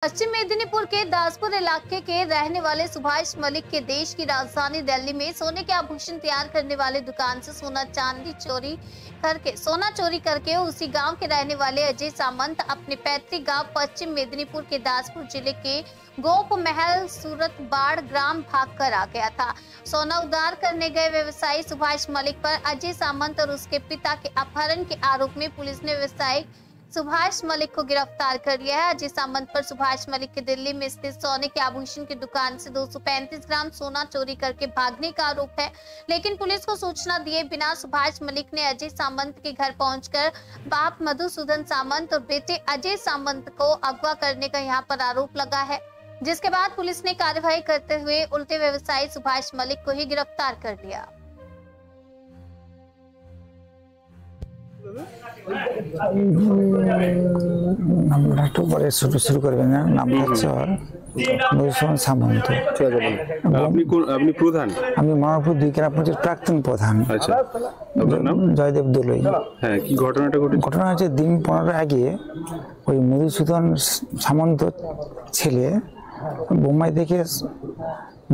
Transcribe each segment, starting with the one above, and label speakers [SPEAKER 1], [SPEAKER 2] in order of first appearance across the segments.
[SPEAKER 1] पश्चिम मेदिनीपुर के दासपुर इलाके के रहने वाले सुभाष मलिक के देश की राजधानी दिल्ली में सोने के आभूषण तैयार करने वाले दुकान से सोना चोरी करके उसी गांव के रहने वाले अजय सामंत अपने पैतृक गांव पश्चिम मेदिनीपुर के दासपुर जिले के गोप महल सूरत बाड़ ग्राम भागकर आ गया था। सोना उधार करने गए व्यवसायी सुभाष मलिक पर अजय सामंत और उसके पिता के अपहरण के आरोप में पुलिस ने व्यवसायी सुभाष मलिक को गिरफ्तार कर लिया है। अजय सामंत पर सुभाष मलिक के दिल्ली में स्थित सोने के आभूषण की दुकान से 235 ग्राम सोना चोरी करके भागने का आरोप है, लेकिन पुलिस को सूचना दिए बिना सुभाष मलिक ने अजय सामंत के घर पहुंचकर बाप मधुसूदन सामंत और बेटे अजय सामंत को अगवा करने का यहां पर आरोप लगा है, जिसके बाद पुलिस ने कार्रवाई करते हुए उल्टे व्यवसायी सुभाष मलिक को ही गिरफ्तार कर लिया।
[SPEAKER 2] নামটা পরে শুরু করবেন না, নামটা হচ্ছে মধুসূদন সামন্ত।
[SPEAKER 3] আপনি প্রধান?
[SPEAKER 2] আমি মনোহরপুর 2 গ্রাম পঞ্চায়েত প্রাক্তন প্রধান।
[SPEAKER 3] আচ্ছা, আপনার নাম?
[SPEAKER 2] জয়দেব দোলই।
[SPEAKER 3] হ্যাঁ, কি ঘটনাটা ঘটেছে?
[SPEAKER 2] ঘটনা হচ্ছে দিন 15 আগে ওই মধুসূদন সামন্ত ছেলে বোম্বাই থেকে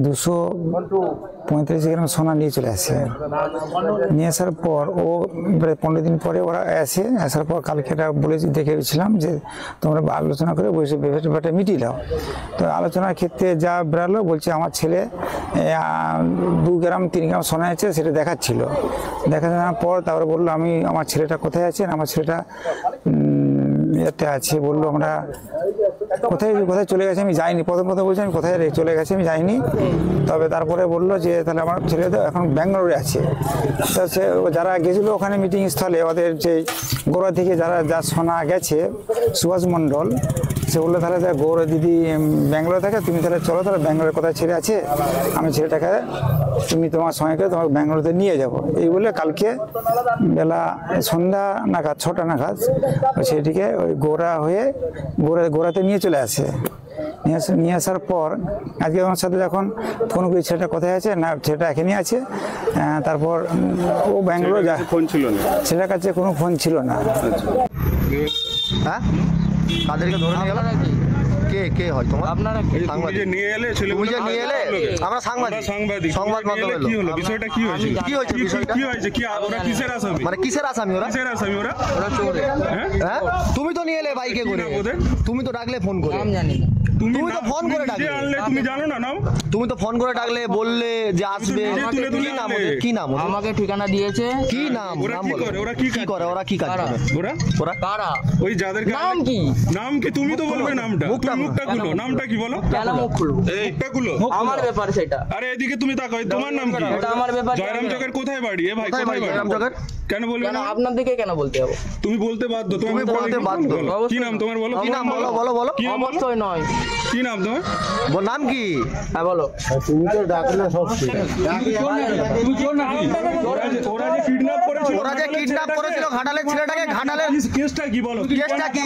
[SPEAKER 2] 235 গ্রাম সোনা নিয়ে চলে আসে। নিয়ে আসার পর ও 15 দিন পরে ওরা আসার পর কালকে এটা বলেছি, দেখেছিলাম যে তোমরা আলোচনা করে বসে ব্যাপারটা মিটিয়ে দাও। তো আলোচনার ক্ষেত্রে যা বেরালো, বলছে আমার ছেলে 2 গ্রাম 3 গ্রাম সোনা আছে, সেটা দেখাচ্ছিল। দেখানোর পর তারপরে বললো আমার ছেলেটা কোথায় আছে, আমার ছেলেটা এতে আছে। বললো আমরা কোথায় চলে গেছে আমি যাইনি। প্রথম বলছি আমি কোথায় চলে গেছে আমি যাইনি। তবে তারপরে বললো যে তাহলে আমার ছেলে তো এখন ব্যাঙ্গালোরে আছে। তো সে যারা গেছিলো ওখানে মিটিং স্থলে, ওদের যে গোড়া থেকে যা সোনা গেছে সুভাষ মণ্ডল, সে বললো তাহলে গৌর দিদি ব্যাঙ্গালোরে থাকে, তুমি তাহলে চলো, তাহলে ব্যাঙ্গালোরে কোথায় ছেলে আছে, আমি ছেলেটাকে তুমি তোমার সঙ্গে করে তোমাকে ব্যাঙ্গালোরে নিয়ে যাবো। এই বলে কালকে বেলা সন্ধ্যা নাগাদ 6টা নাগাদ সেটিকে ওই গোড়াতে নিয়ে চলে আসে। নিয়ে আসার পর আজকে আমার সাথে যখন ফোন করি ছেলেটা কোথায় আছে, না ছেলেটা এখানেই আছে। তারপর ও ব্যাঙ্গালোর
[SPEAKER 3] ফোন ছিল না,
[SPEAKER 2] ছেলের কাছে কোনো ফোন ছিল না।
[SPEAKER 4] হ্যাঁ, তাদেরকে ধরে নিয়ে গেল। কে হয় তোমার? আপনারা
[SPEAKER 3] নিয়ে এলে
[SPEAKER 4] আমরা সাংবাদিক, সংবাদ মাধ্যম।
[SPEAKER 3] কি হলো বিষয়টা? কি হয়েছে? ওরা কিসের আসামি?
[SPEAKER 4] মানে কিসের আসামি ওরা?
[SPEAKER 3] চোর।
[SPEAKER 4] হ্যাঁ, তুমি তো নিয়ে এলে বাইকে করে, তুমি তো ডাকলে ফোন করে। তুমি তো ফোন করে ডাকলে,
[SPEAKER 3] তুমি জানো না নাম?
[SPEAKER 4] তুমি তো ফোন করে ডাকলে, বললে যে আসবে। কি নাম?
[SPEAKER 5] আমাকে ঠিকানা দিয়েছে।
[SPEAKER 4] কি নাম?
[SPEAKER 3] ওরা কি করে? ওরা কি কাজ করে?
[SPEAKER 5] ওরা কারা?
[SPEAKER 3] ওই যাদের
[SPEAKER 5] নাম কি?
[SPEAKER 3] তুমি তো বলবে নামটা। মুখটা খুলো, নামটা কি বলো?
[SPEAKER 5] কেন মুখ খুলবো?
[SPEAKER 3] মুখটা খুলো,
[SPEAKER 5] আমার ব্যাপার সেটা।
[SPEAKER 3] আরে এদিকে তুমি তাকাও, তোমার নাম কি?
[SPEAKER 5] এটা আমার ব্যাপার।
[SPEAKER 3] জয়রাম জগের কোথায় বাড়ি? ভাই কোথায় বাড়ি?
[SPEAKER 4] জয়রাম জগের
[SPEAKER 3] কেন বলবে না?
[SPEAKER 5] আপনার দিকে কেন বলতে যাবো?
[SPEAKER 3] তুমি বলতে বাধ্য।
[SPEAKER 4] তুমি বলতে বাধ্য।
[SPEAKER 3] কি নাম তোমার? বলো
[SPEAKER 4] কি নাম? বলো।
[SPEAKER 5] অবশ্যই নয়।
[SPEAKER 3] কি নাম তোমার?
[SPEAKER 4] নাম কি?
[SPEAKER 5] হ্যাঁ বলো।
[SPEAKER 4] তুমি তো ডাকলে সব ওরা যে কিডন্যাপ করেছিল ঘাটালের ছেলেটাকে, ঘাটালের
[SPEAKER 3] কেসটা কি বলো?
[SPEAKER 4] কেসটা কি?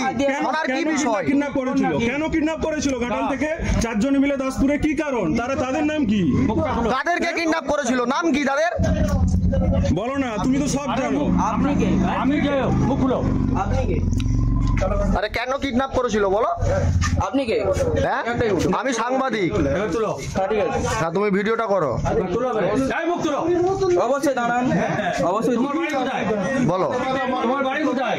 [SPEAKER 4] ওনার কি বিষয়?
[SPEAKER 3] কিডন্যাপ করেছিল কেন? কিডন্যাপ করেছিল ঘাটাল থেকে 4 জন মিলে দাসপুরে, কি কারণ? তাদের নাম কি?
[SPEAKER 4] তাদেরকে কিডন্যাপ করেছিল, নাম কি তাদের?
[SPEAKER 3] বলো না, তুমি তো সব জানো।
[SPEAKER 5] আপনি কে? আমি কে? মুখ খুলো। আপনি কে?
[SPEAKER 4] আরে কেন কিডন্যাপ করেছিল বলো?
[SPEAKER 5] আপনি কে?
[SPEAKER 4] হ্যাঁ, আমি সাংবাদিক।
[SPEAKER 5] ঠিক আছে,
[SPEAKER 4] হ্যাঁ, তুমি ভিডিওটা করো।
[SPEAKER 5] অবশ্যই দাঁড়ান, অবশ্যই।
[SPEAKER 4] বলো।
[SPEAKER 5] তোমার বাড়ি কোথায়?